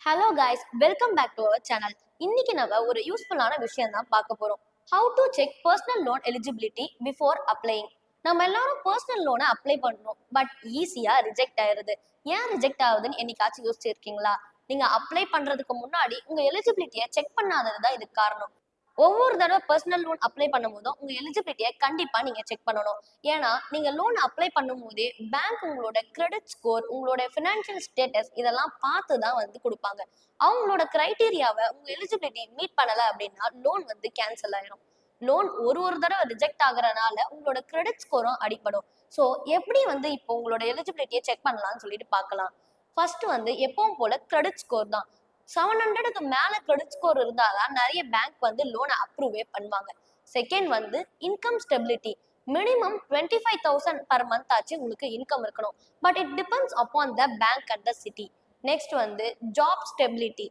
Hello guys, welcome back to our channel. இன்னைக்கு நம்ம ஒரு யூஸ்ஃபுல்லான விஷயம் தான் பார்க்க போறோம். How to check personal loan eligibility before applying. நம்ம எல்லாரும் பர்சனல் லோனை அப்ளை பண்றோம், பட் ஈஸியா ரிஜெக்ட் ஆயிருது. ஏன் ரிஜெக்ட் ஆகுதுன்னு என்னைக்காச்சும் யோசிச்சிருக்கீங்களா? நீங்க அப்ளை பண்றதுக்கு முன்னாடி உங்க எலிஜிபிலிட்டியை செக் பண்ணாதது தான் இதுக்கு காரணம். ஒவ்வொரு தடவை பர்சனல் லோன் அப்ளை பண்ணும்போதும் உங்க எலிஜிபிலிட்டியை கண்டிப்பா நீங்க செக் பண்ணணும். ஏன்னா நீங்க லோன் அப்ளை பண்ணும்போதே பேங்க் உங்களோட கிரெடிட் ஸ்கோர், உங்களோட ஃபினான்ஷியல் ஸ்டேட்டஸ் இதெல்லாம் பார்த்து தான் கொடுப்பாங்க. அவங்களோட கிரைட்டீரியாவை உங்க எலிஜிபிலிட்டி மீட் பண்ணல அப்படின்னா லோன் கேன்சல் ஆயிரும். லோன் ஒரு தடவை ரிஜெக்ட் ஆகுறதுனால உங்களோட கிரெடிட் ஸ்கோரும் அடிப்படும். ஸோ எப்படி இப்போ உங்களோட எலிஜிபிலிட்டியை செக் பண்ணலாம்னு சொல்லிட்டு பார்க்கலாம். ஃபர்ஸ்ட் எப்பவும் போல கிரெடிட் ஸ்கோர் தான். 700க்கு மேல கிரெடிட் ஸ்கோர் இருந்தாதான் நிறைய பேங்க் லோனை அப்ரூவே பண்ணுவாங்க. Second income stability. Minimum 25,000 per month ஆச்சு உங்களுக்கு இன்கம் இருக்கணும். But it depends upon the bank and the city. Next job stability.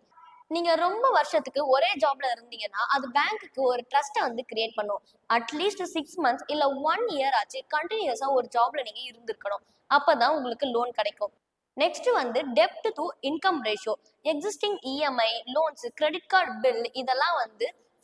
நீங்க ரொம்ப வருஷத்துக்கு ஒரே ஜாப்ல இருந்தீங்கன்னா அது பேங்க்குக்கு ஒரு ட்ரஸ்ட்டை கிரியேட் பண்ணும். அட்லீஸ்ட் 6 மந்த்ஸ் இல்ல 1 இயர் ஆச்சு கண்டினியூஸா ஒரு ஜாப்ல நீங்க இருந்திருக்கணும். அப்பதான் உங்களுக்கு லோன் கிடைக்கும். Next dept to income ratio. Existing EMI, loans, credit card bill இதெல்லாம்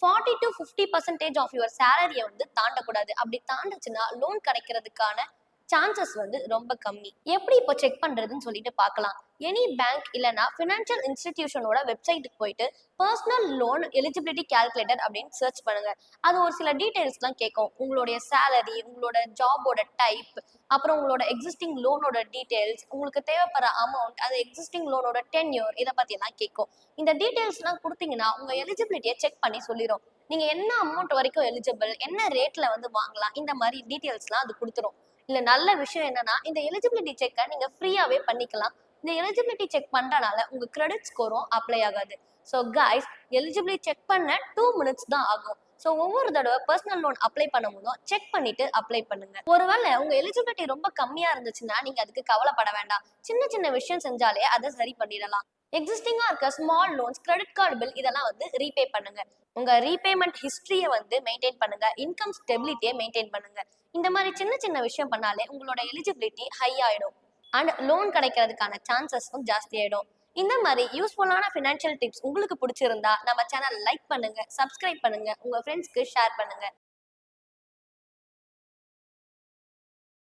40 to 50% ஆஃப் யுவர் சேலரியை தாண்டக்கூடாது. அப்படி தாண்டுச்சுன்னா லோன் கிடைக்கிறதுக்கான சான்சஸ் ரொம்ப கம்மி. எப்படி இப்போ செக் பண்றதுன்னு சொல்லிட்டு பார்க்கலாம். எனி பேங்க் இல்லைன்னா ஃபினான்ஷியல் இன்ஸ்டிடியூஷனோட வெப்சைட்டுக்கு போயிட்டு பர்சனல் லோன் எலிஜிபிலிட்டி கால்குலேட்டர் அப்படின்னு சர்ச் பண்ணுங்க. அது ஒரு சில டீடைல்ஸ்லாம் கேட்கும். உங்களுடைய சேலரி, உங்களோட ஜாபோட டைப், அப்புறம் உங்களோட எக்ஸிஸ்டிங் லோனோட டீடைல்ஸ், உங்களுக்கு தேவைப்படுற அமௌண்ட், அது எக்ஸிஸ்டிங் லோனோட டென்யூர் இதை பத்தி எல்லாம் கேட்கும். இந்த டீடைல்ஸ்லாம் கொடுத்தீங்கன்னா உங்க எலிஜிபிலிட்டியை செக் பண்ணி சொல்லிடும். நீங்க என்ன அமௌண்ட் வரைக்கும் எலிஜிபிள், என்ன ரேட்ல வாங்கலாம், இந்த மாதிரி டீடைல்ஸ்லாம் அது கொடுத்துரும். இல்ல நல்ல விஷயம் என்னன்னா இந்த எலிஜிபிலிட்டி செக்கை நீங்க ஃப்ரீயாவே பண்ணிக்கலாம். இந்த எலிஜிபிலிட்டி செக் பண்றனால உங்க கிரெடிட் ஸ்கோரும் அப்ளை ஆகாது. ஸோ கைஸ், எலிஜிபிலிட்டி செக் பண்ண 2 மினிட்ஸ் தான் ஆகும். ஸோ ஒவ்வொரு தடவை பர்சனல் லோன் அப்ளை பண்ணும் போதும் செக் பண்ணிட்டு அப்ளை பண்ணுங்க. ஒருவேளை உங்க எலிஜிபிலிட்டி ரொம்ப கம்மியா இருந்துச்சுன்னா நீங்க அதுக்கு கவலைப்பட வேண்டாம். சின்ன சின்ன விஷயம் செஞ்சாலே அதை சரி பண்ணிடலாம். எக்ஸிஸ்டிங்கா இருக்க small loans, credit card bill இதெல்லாம் ரீபே பண்ணுங்க. உங்க ரீபேமெண்ட் ஹிஸ்டரியை மெயின்டைன் பண்ணுங்க. இன்கம் ஸ்டெபிலிட்டியை மெயின்டைன் பண்ணுங்க. இந்த மாதிரி சின்ன சின்ன விஷயம் பண்ணாலே உங்களோட எலிஜிபிலிட்டி ஹை ஆயிடும் அண்ட் லோன் கிடைக்கிறதுக்கான சான்சஸும் ஜாஸ்தி ஆயிடும். இந்த மாதிரி யூஸ்ஃபுல்லான ஃபினான்ஷியல் டிப்ஸ் உங்களுக்கு பிடிச்சிருந்தா நம்ம சேனல் லைக் பண்ணுங்க, சப்ஸ்கிரைப் பண்ணுங்க, உங்க ஃப்ரெண்ட்ஸ்க்கு ஷேர் பண்ணுங்க.